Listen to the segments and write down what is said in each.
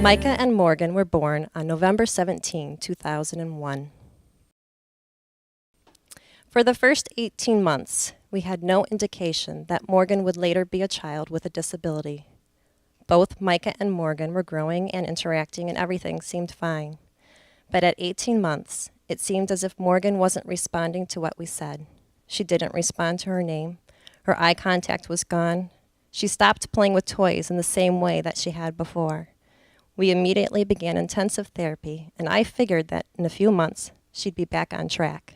Micah and Morgan were born on November 17, 2001. For the first 18 months, we had no indication that Morgan would later be a child with a disability. Both Micah and Morgan were growing and interacting, and everything seemed fine. But at 18 months, it seemed as if Morgan wasn't responding to what we said. She didn't respond to her name. Her eye contact was gone. She stopped playing with toys in the same way that she had before. We immediately began intensive therapy, and I figured that in a few months, she'd be back on track.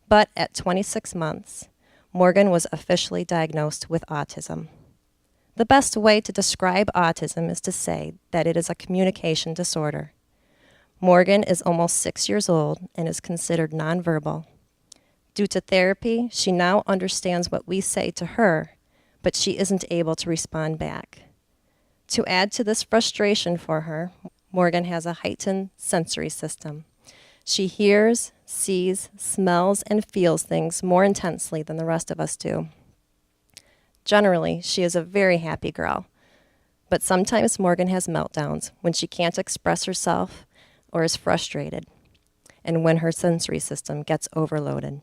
But at 26 months, Morgan was officially diagnosed with autism. The best way to describe autism is to say that it is a communication disorder. Morgan is almost 6 years old and is considered nonverbal. Due to therapy, she now understands what we say to her, but she isn't able to respond back. To add to this frustration for her, Morgan has a heightened sensory system. She hears, sees, smells, and feels things more intensely than the rest of us do. Generally, she is a very happy girl, but sometimes Morgan has meltdowns when she can't express herself or is frustrated, and when her sensory system gets overloaded.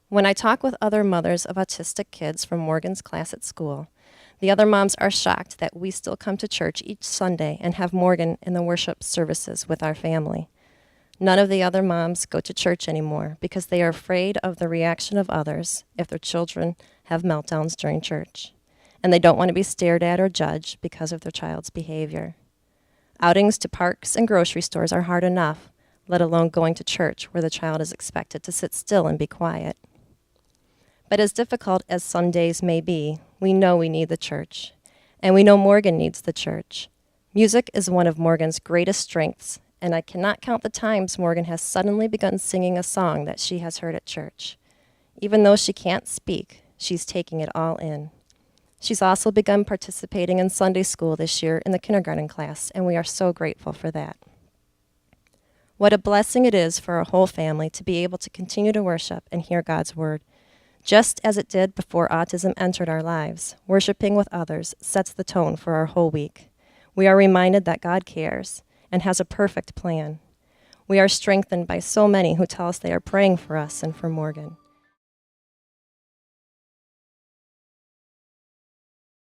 When I talk with other mothers of autistic kids from Morgan's class at school, the other moms are shocked that we still come to church each Sunday and have Morgan in the worship services with our family. None of the other moms go to church anymore because they are afraid of the reaction of others if their children have meltdowns during church, and they don't want to be stared at or judged because of their child's behavior. Outings to parks and grocery stores are hard enough, let alone going to church where the child is expected to sit still and be quiet. But as difficult as Sundays may be, we know we need the church, and we know Morgan needs the church. Music is one of Morgan's greatest strengths, and I cannot count the times Morgan has suddenly begun singing a song that she has heard at church. Even though she can't speak, she's taking it all in. She's also begun participating in Sunday school this year in the kindergarten class, and we are so grateful for that. What a blessing it is for a whole family to be able to continue to worship and hear God's word. Just as it did before autism entered our lives, worshiping with others sets the tone for our whole week. We are reminded that God cares and has a perfect plan. We are strengthened by so many who tell us they are praying for us and for Morgan.